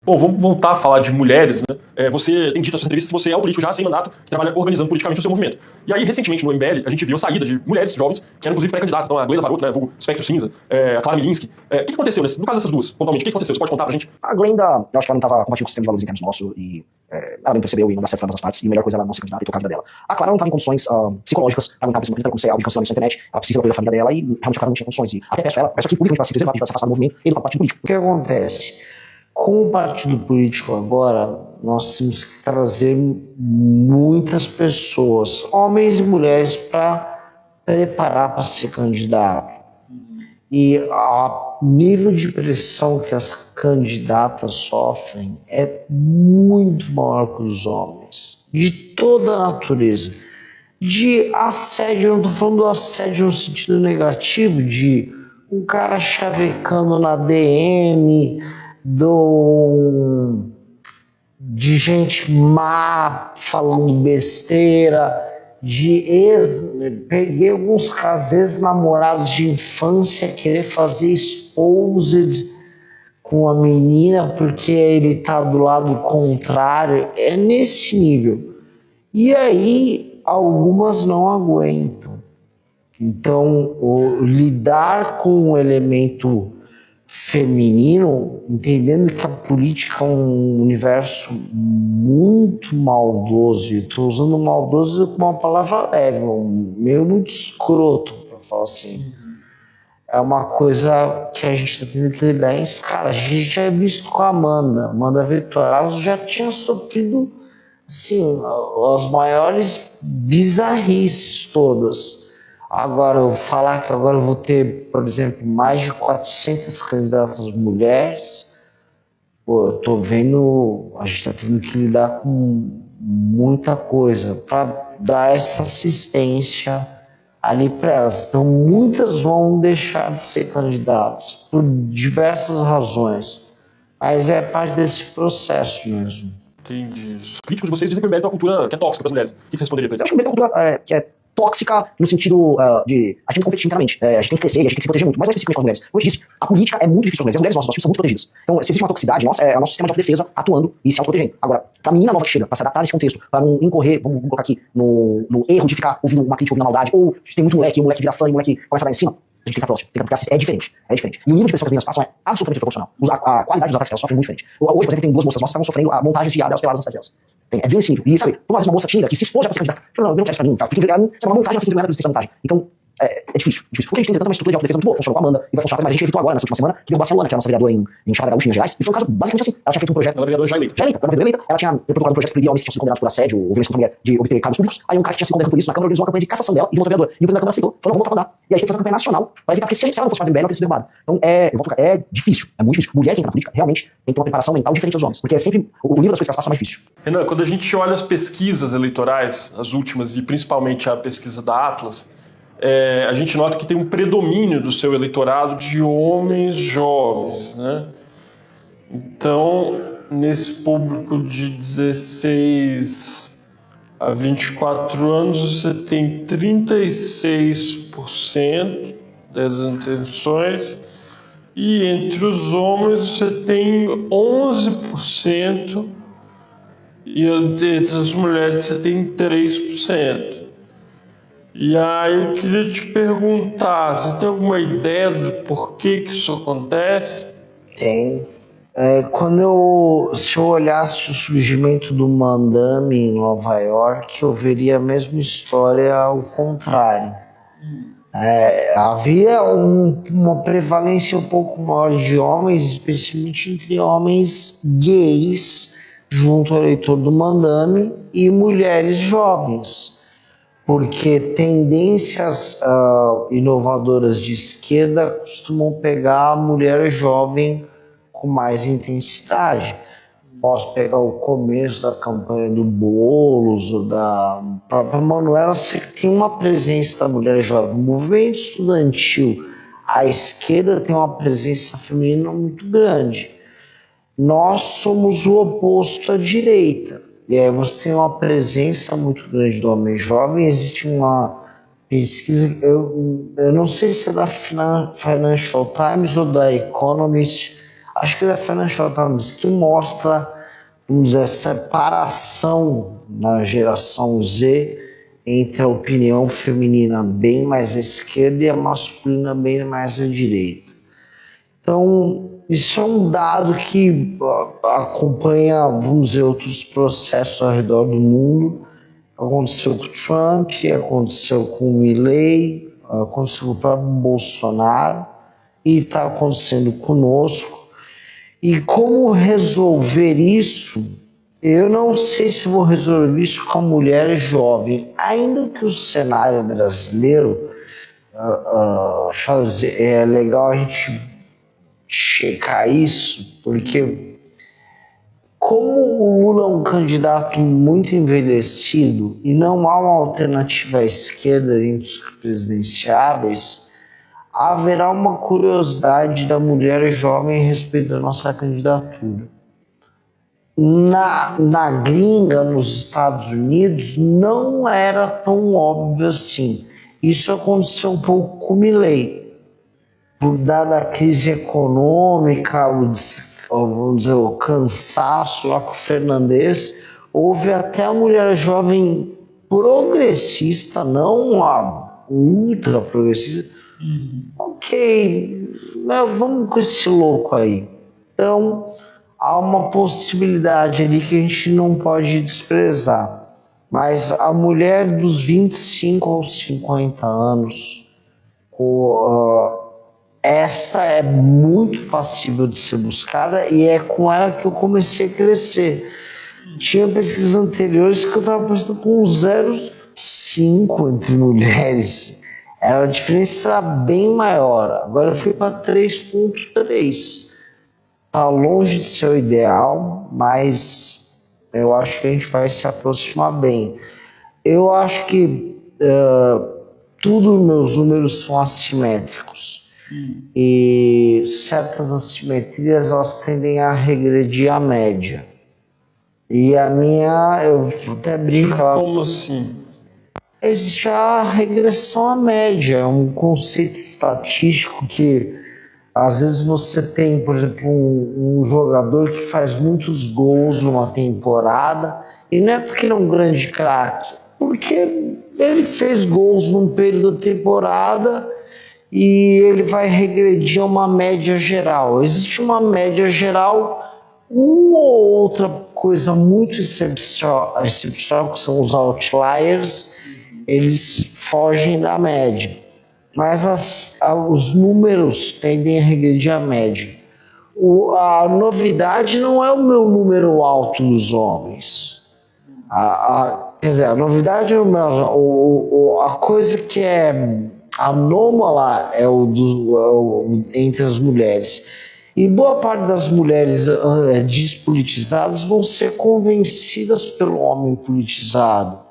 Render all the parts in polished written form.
Bom, vamos voltar a falar de mulheres, né? Você tem dito nas suas entrevistas que você é um político já sem mandato, que trabalha organizando politicamente o seu movimento. E aí, recentemente, no MBL, a gente viu a saída de mulheres jovens, que eram inclusive pré-candidatas. Então, a Glenda Varoto, né, vulgo Espectro Cinza, a Clara Milinski. O que aconteceu no caso dessas duas, pontualmente? O que aconteceu? Você pode contar pra gente? A Glenda, eu acho que ela não estava compatível com o sistema de valores internos nosso e ela bem percebeu e não dá certo para ambas as partes. E a melhor coisa é ela não ser candidata e tocar a vida dela. A Clara não estava em condições psicológicas para aguentar principalmente como ser alvo de cancelamento na internet. Ela precisa da família dela e realmente a Clara não tinha condições. E até peço aqui publicamente para se preservar, para se afastar do movimento e do partido político. O que acontece? Com o partido político agora, nós temos que trazer muitas pessoas, homens e mulheres, para preparar para ser candidato. E o nível de pressão que as candidatas sofrem é muito maior que os homens, de toda a natureza. De assédio, eu não estou falando do assédio no sentido negativo, de um cara chavecando na DM, de gente má falando besteira, peguei alguns casos, ex-namorados de infância querer fazer exposed com a menina porque ele tá do lado contrário, é nesse nível. E aí algumas não aguentam. Então, lidar com o elemento feminino, entendendo que a política é um universo muito maldoso, e estou usando maldoso como uma palavra leve, meio muito escroto, para falar assim. É uma coisa que a gente está tendo que lidar em escala. A gente já é visto com a Amanda Vitória, já tinha sofrido assim, as maiores bizarrices todas. Agora, eu falar que agora eu vou ter, por exemplo, mais de 400 candidatas mulheres, eu tô vendo, a gente tá tendo que lidar com muita coisa para dar essa assistência ali para elas. Então, muitas vão deixar de ser candidatas por diversas razões, mas é parte desse processo mesmo. Entendi. Os críticos de vocês dizem que o MBL é uma cultura que é tóxica para as mulheres. O que você responderia para eles? Eu acho que o MBL é uma cultura que é tóxica no sentido de a gente competir internamente. A gente tem que crescer, a gente tem que se proteger muito, mas não especificamente com as mulheres. Como eu disse, a política é muito difícil para as mulheres. As mulheres nossas são muito protegidas. Então, se existe uma toxicidade, é o nosso sistema de autodefesa atuando e se autoprotegendo. Agora, pra menina nova que chega, pra se adaptar nesse contexto, pra não incorrer, vamos colocar aqui, no erro de ficar ouvindo uma crítica, ouvindo a maldade, ou tem muito moleque, e o moleque vira fã, e o moleque começa a dar em cima, a gente tem que estar próximo, porque é diferente. E o nível de pressão que as meninas passam é absolutamente desproporcional. A qualidade dos ataques que elas sofrem é muito diferente. Hoje, por exemplo, tem duas moças nossas que estavam sofrendo montagens de delas peladas na cidade delas. É bem simples. E sabe, por uma moça tímida que se expôs já pra ser candidata, eu não quero isso pra mim, é uma montagem, ela fica envergonhada de ter essa montagem. Então, é difícil. Porque a gente tem tanta uma estrutura de autodefesa muito boa, funcionou com a Amanda e vai funcionar, mas a gente evitou agora, nessa última semana, que derrubasse a Luana, que era a nossa vereadora em Chapada Gaúcha, Minas Gerais, e foi um caso basicamente assim. Ela tinha feito um projeto. Ela é vereadora já eleita. Ela era vereadora eleita, ela tinha protocolado um projeto que proibia homens que tinham sido condenados por assédio ou violência contra a mulher de obter cargos públicos. Aí um cara que tinha sido condenado por isso na Câmara organizou uma campanha de cassação dela e de uma outra vereadora. E o presidente da Câmara aceitou, falou, vamos voltar pra andar. E aí a gente fez uma campanha nacional pra evitar, porque se ela não fosse parte do MBL, ela teria sido derrubada. Então é difícil, é muito difícil. Mulher que entra na política realmente tem que ter uma preparação mental diferente dos homens, porque é sempre o nível das coisas que elas passam mais difícil. Renan, quando a gente olha as pesquisas eleitorais, as últimas, e principalmente a pesquisa da Atlas, a gente nota que tem um predomínio do seu eleitorado de homens jovens, né? Então, nesse público de 16 a 24 anos, você tem 36% das intenções, e entre os homens você tem 11%, e entre as mulheres você tem 3%. E aí eu queria te perguntar, você tem alguma ideia do porquê que isso acontece? Tem. Se eu olhasse o surgimento do Mandame em Nova York, eu veria a mesma história ao contrário. Havia uma prevalência um pouco maior de homens, especialmente entre homens gays, junto ao eleitor do Mandame, e mulheres jovens. Porque tendências inovadoras de esquerda costumam pegar a mulher jovem com mais intensidade. Posso pegar o começo da campanha do Boulos, ou da própria Manuela, você tem uma presença da mulher jovem. O movimento estudantil, a esquerda tem uma presença feminina muito grande. Nós somos o oposto à direita. E aí você tem uma presença muito grande do homem jovem. Existe uma pesquisa, eu não sei se é da Financial Times ou da Economist, Acho que The Financial Times, que mostra, vamos dizer, a separação na geração Z entre a opinião feminina bem mais à esquerda e a masculina bem mais à direita. Então, isso é um dado que acompanha, vamos dizer, outros processos ao redor do mundo. Aconteceu com o Trump, aconteceu com o Milley, aconteceu com o próprio Bolsonaro e está acontecendo conosco. E como resolver isso? Eu não sei se vou resolver isso com a mulher jovem, ainda que o cenário brasileiro, é legal a gente checar isso, porque como o Lula é um candidato muito envelhecido e não há uma alternativa à esquerda entre os presidenciáveis, haverá uma curiosidade da mulher jovem a respeito da nossa candidatura. Na gringa, nos Estados Unidos, não era tão óbvio assim. Isso aconteceu um pouco com o Milley. Dada a crise econômica, vamos dizer, o cansaço lá com o Fernandes, houve até a mulher jovem progressista, não a ultra progressista. Ok, vamos com esse louco aí. Então, há uma possibilidade ali que a gente não pode desprezar. Mas a mulher dos 25 aos 50 anos, esta é muito passível de ser buscada e é com ela que eu comecei a crescer. Tinha pesquisas anteriores que eu estava apresentando com 0,5 entre mulheres. A diferença era bem maior. Agora eu fui para 3,3. Está longe de ser o ideal, mas eu acho que a gente vai se aproximar bem. Eu acho que tudo meus números são assimétricos. E certas assimetrias elas tendem a regredir à média. E a minha, eu até brinco... Como assim? Existe a regressão à média, é um conceito estatístico que às vezes você tem, por exemplo, um jogador que faz muitos gols numa temporada e não é porque ele é um grande craque, porque ele fez gols num período da temporada e ele vai regredir a uma média geral. Existe uma média geral, uma ou outra coisa muito excepcional que são os outliers, eles fogem da média. Mas os números tendem a regredir a média. A novidade não é o meu número alto dos homens. Quer dizer, a novidade é a coisa que é anômala é entre as mulheres. E boa parte das mulheres despolitizadas vão ser convencidas pelo homem politizado.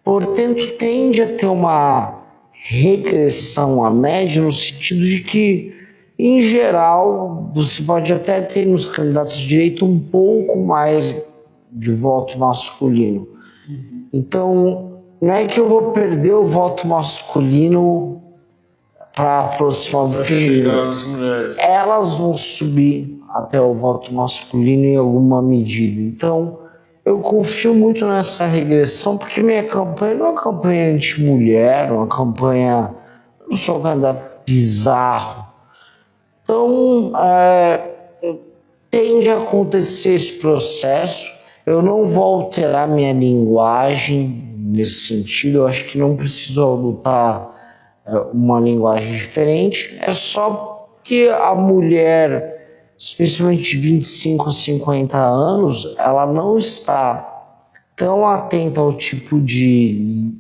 Portanto, tende a ter uma regressão à média no sentido de que, em geral, você pode até ter nos candidatos de direita um pouco mais de voto masculino. Então, não é que eu vou perder o voto masculino para aproximar do feminino. Elas vão subir até o voto masculino em alguma medida. Então, eu confio muito nessa regressão, porque minha campanha não é uma campanha anti-mulher, uma campanha... Eu não sou um candidato bizarro. Então, tende a acontecer esse processo. Eu não vou alterar minha linguagem nesse sentido. Eu acho que não preciso adotar uma linguagem diferente. É só que a mulher, especialmente de 25 a 50 anos, ela não está tão atenta ao tipo de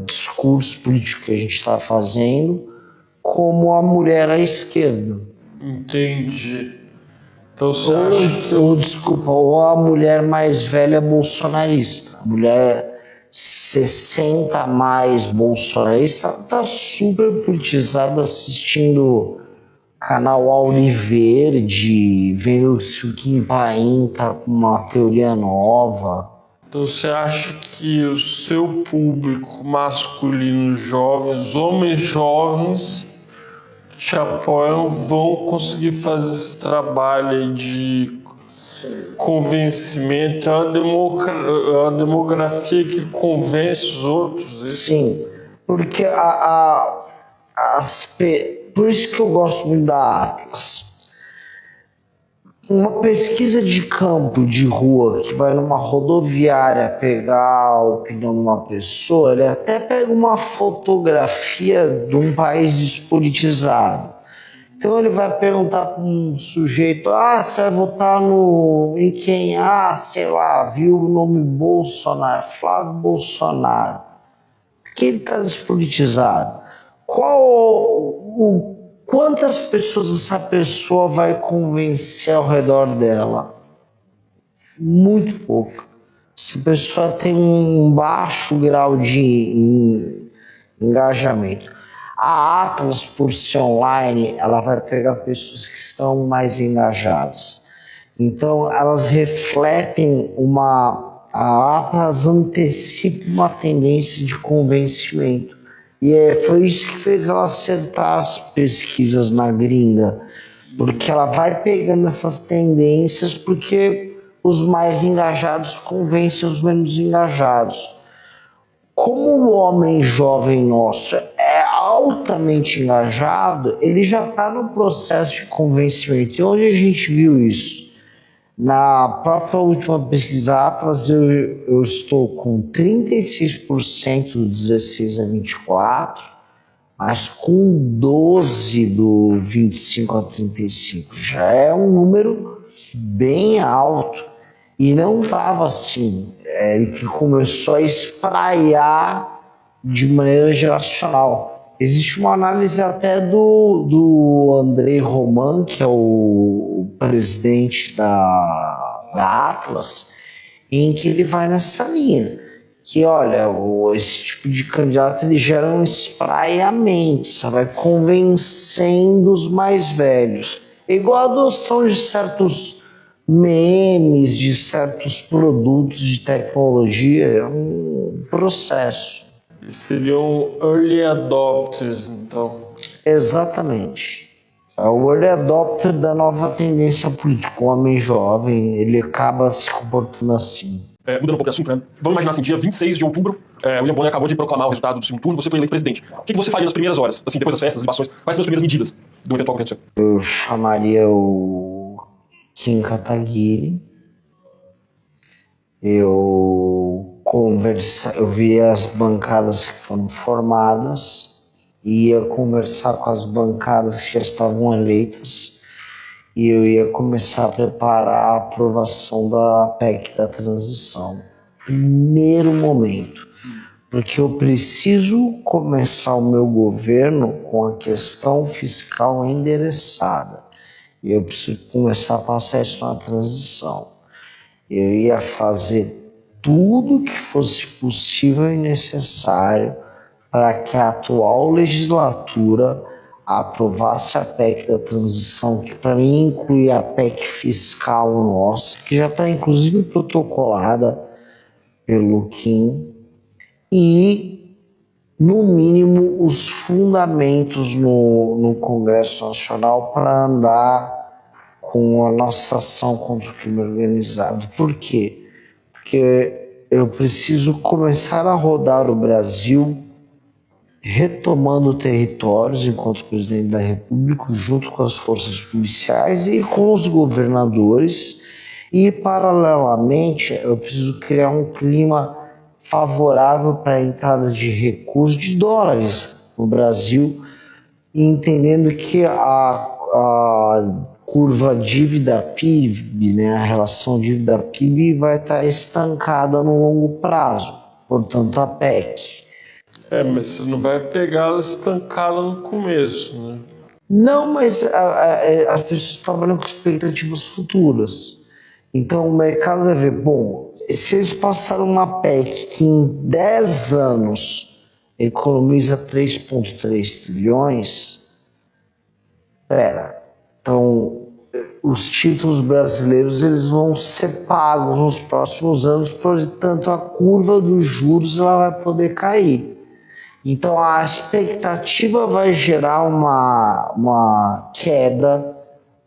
discurso político que a gente está fazendo como a mulher à esquerda. Entendi. Então você acha que... ou a mulher mais velha bolsonarista. A mulher 60 mais bolsonarista está super politizada assistindo canal Auriverde, vendo se o Kim Paim tá com uma teoria nova. Então você acha que o seu público masculino jovem, os homens jovens, te apoiam vão conseguir fazer esse trabalho aí de convencimento. É uma demografia que convence os outros. Sim, porque por isso que eu gosto muito da Atlas. Uma pesquisa de campo, de rua, que vai numa rodoviária pegar a opinião de uma pessoa, ele até pega uma fotografia de um país despolitizado. Então ele vai perguntar para um sujeito, você vai votar em quem? Sei lá, viu o nome Bolsonaro, Flávio Bolsonaro. Porque ele está despolitizado. Quantas pessoas essa pessoa vai convencer ao redor dela? Muito pouco. Essa pessoa tem um baixo grau de engajamento. A Atlas, por ser online, ela vai pegar pessoas que estão mais engajadas. Então, elas refletem a Atlas antecipa uma tendência de convencimento. E foi isso que fez ela acertar as pesquisas na gringa, porque ela vai pegando essas tendências, porque os mais engajados convencem os menos engajados. Como o homem jovem nosso é altamente engajado, ele já está no processo de convencimento. E onde a gente viu isso? Na própria última pesquisa Atlas, eu estou com 36% do 16 a 24, mas com 12 do 25 a 35. Já é um número bem alto. E não estava assim. Ele começou a espraiar de maneira geracional. Existe uma análise até do Andrei Roman, que é o presidente da Atlas, em que ele vai nessa linha. Que, olha, esse tipo de candidato ele gera um espraiamento, você vai convencendo os mais velhos. É igual a adoção de certos memes, de certos produtos de tecnologia, é um processo. Seriam early adopters, então. Exatamente. É o early adopter da nova tendência política. O homem jovem, ele acaba se comportando assim. Mudando um pouco de assunto, né? Vamos imaginar assim, dia 26 de outubro, William Bonner acabou de proclamar o resultado do segundo turno, você foi eleito presidente. O que você faria nas primeiras horas? Assim, depois das festas, das libações, quais são as primeiras medidas do eventual governo seu? Eu chamaria o Kim Kataguiri. Eu via as bancadas que foram formadas, ia conversar com as bancadas que já estavam eleitas e eu ia começar a preparar a aprovação da PEC da transição. Primeiro momento, porque eu preciso começar o meu governo com a questão fiscal endereçada. E eu preciso começar a passar isso na transição. Eu ia fazer tudo que fosse possível e necessário para que a atual legislatura aprovasse a PEC da transição, que para mim inclui a PEC fiscal nossa, que já está inclusive protocolada pelo Kim, e, no mínimo, os fundamentos no Congresso Nacional para andar com a nossa ação contra o crime organizado. Por quê? Porque eu preciso começar a rodar o Brasil retomando territórios enquanto presidente da República, junto com as forças policiais e com os governadores. E, paralelamente, eu preciso criar um clima favorável para a entrada de recursos de dólares no Brasil, entendendo que a curva dívida-PIB, né, a relação dívida-PIB vai estar estancada no longo prazo, portanto a PEC. Mas você não vai pegar ela estancada no começo, né? Não, mas as pessoas trabalham com expectativas futuras. Então o mercado vai ver, bom, se eles passaram uma PEC que em 10 anos economiza 3,3 trilhões, então os títulos brasileiros eles vão ser pagos nos próximos anos, portanto a curva dos juros ela vai poder cair. Então a expectativa vai gerar uma queda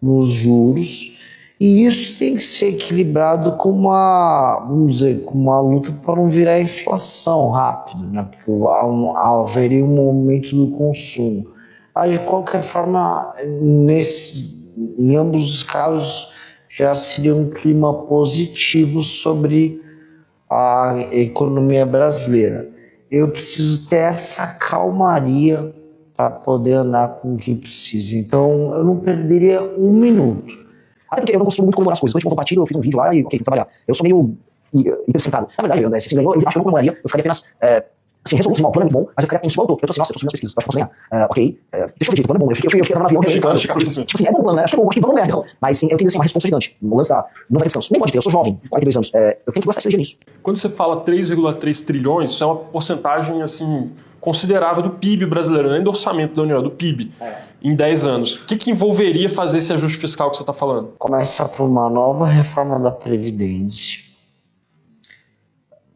nos juros, e isso tem que ser equilibrado com vamos dizer, com uma luta para não virar inflação rápido, né? Porque haveria um aumento do consumo. Mas de qualquer forma, em ambos os casos, já seria um clima positivo sobre a economia brasileira. Eu preciso ter essa calmaria para poder andar com o que precisa. Então, eu não perderia um minuto. Até porque eu não costumo muito comemorar as coisas. Então, a gente montou um partido, eu fiz um vídeo lá e, ok, tem que trabalhar. Eu sou meio hipercentrado. Na verdade, André, se você ganhou, eu acho que eu não comemoraria. Eu ficaria apenas, assim, resoluto, o plano é muito bom, mas eu ficaria em sua altura. Eu tô assim, nossa, eu tô subindo as pesquisas, acho que posso ganhar. Ok, deixa eu ver, o plano é bom. Eu fiquei no avião, Chicago. tipo assim, é bom o plano, né? Acho que é bom, acho que vamos ganhar, então. Mas, sim, eu tenho, assim, uma resposta gigante. No lance da não vai descanso. Nem pode ter, eu sou jovem, 42 anos. Eu tenho que gastar essa energia nisso. Quando você fala 3,3 trilhões, isso é uma porcentagem assim considerável do PIB brasileiro, nem do orçamento da União, do PIB, em 10 anos. O que envolveria fazer esse ajuste fiscal que você está falando? Começa por uma nova reforma da Previdência.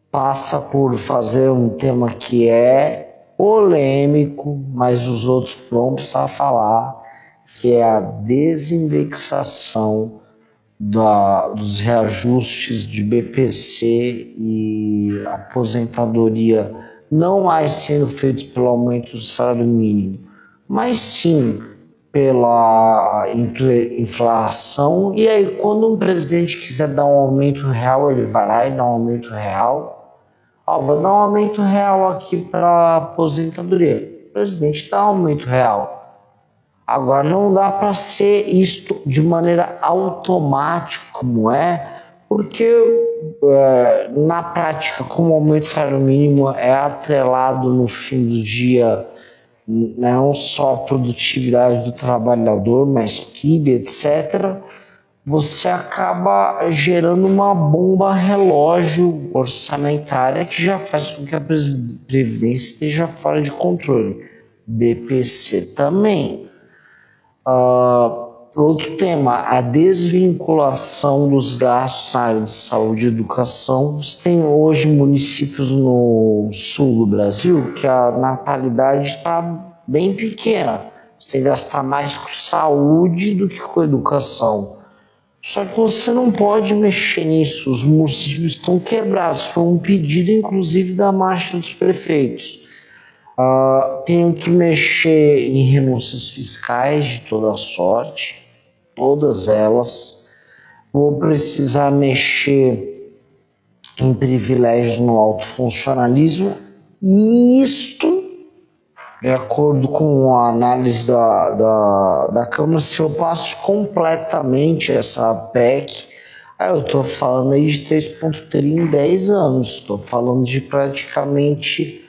Passa por fazer um tema que é polêmico, mas os outros vão precisar falar, que é a desindexação dos reajustes de BPC e aposentadoria, não mais sendo feitos pelo aumento do salário mínimo, mas sim pela inflação. E aí, quando um presidente quiser dar um aumento real, ele vai lá e dá um aumento real. Vou dar um aumento real aqui para aposentadoria. O presidente dá um aumento real. Agora, não dá para ser isto de maneira automática, como porque na prática, como o aumento do salário mínimo é atrelado no fim do dia, não só a produtividade do trabalhador, mas PIB, etc., você acaba gerando uma bomba relógio orçamentária que já faz com que a Previdência esteja fora de controle. BPC também. Outro tema, a desvinculação dos gastos na área de saúde e educação. Você tem hoje municípios no sul do Brasil que a natalidade está bem pequena. Você tem que gastar mais com saúde do que com educação. Só que você não pode mexer nisso, os municípios estão quebrados. Foi um pedido, inclusive, da marcha dos prefeitos. Tenho que mexer em renúncias fiscais de toda sorte, todas elas. Vou precisar mexer em privilégios no alto funcionalismo. E isto, de acordo com a análise da Câmara, se eu passo completamente essa PEC, eu estou falando aí de 3,3 em 10 anos. Estou falando de praticamente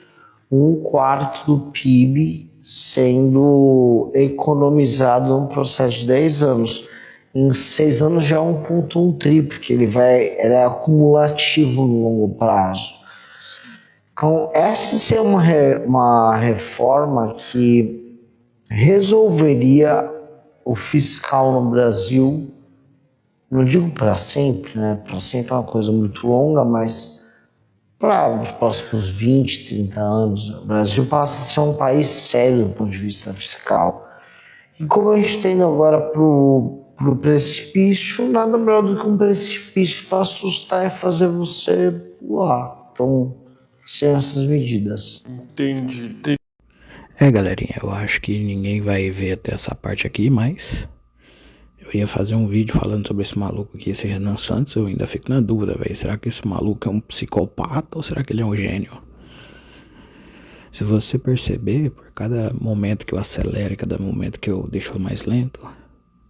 1/4 do PIB sendo economizado num processo de 10 anos. Em 6 anos já é 1,1 tri, porque ele é acumulativo no longo prazo. Então, essa seria uma reforma que resolveria o fiscal no Brasil, não digo para sempre, né? Para sempre é uma coisa muito longa, mas para os próximos 20, 30 anos, o Brasil passa a ser um país sério do ponto de vista fiscal. E como a gente tem agora pro precipício, nada melhor do que um precipício para assustar e fazer você pular. Então, são essas medidas. Entendi. Galerinha, eu acho que ninguém vai ver até essa parte aqui, mas eu ia fazer um vídeo falando sobre esse maluco aqui, esse Renan Santos. Eu ainda fico na dúvida, velho. Será que esse maluco é um psicopata ou será que ele é um gênio? Se você perceber, por cada momento que eu acelero e cada momento que eu deixo mais lento,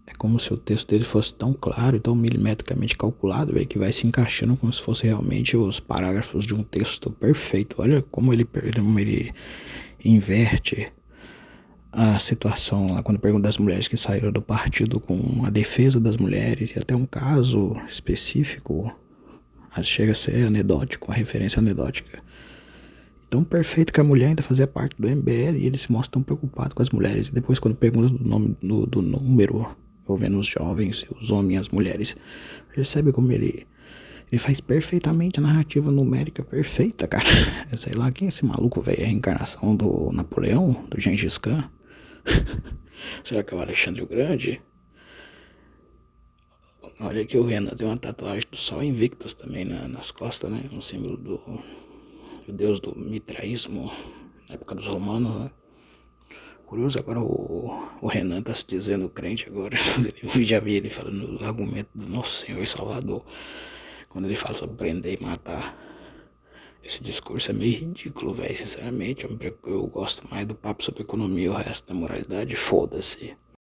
é como se o texto dele fosse tão claro e tão milimetricamente calculado, véio, que vai se encaixando como se fosse realmente os parágrafos de um texto perfeito. Olha como ele inverte a situação lá quando pergunta das mulheres que saíram do partido com a defesa das mulheres e até um caso específico, chega a ser anedótico, uma referência anedótica. Tão perfeito que a mulher ainda fazia parte do MBL e ele se mostra tão preocupado com as mulheres. E depois quando pergunta do número envolvendo os jovens, os homens e as mulheres, percebe como ele Ele faz perfeitamente a narrativa numérica perfeita, cara. Sei lá quem é esse maluco, velho. É a reencarnação do Napoleão, do Gengis Khan? Será que é o Alexandre o Grande? Olha que o Renan tem uma tatuagem do Sol Invictus também nas costas, né? Um símbolo do deus do mitraísmo, na época dos romanos, né? Curioso, agora o Renan tá se dizendo crente agora. Eu já vi ele falando do argumento do Nosso Senhor e Salvador. Quando ele fala sobre prender e matar. Esse discurso é meio ridículo, velho. Sinceramente, eu gosto mais do papo sobre economia. O resto da moralidade, foda-se.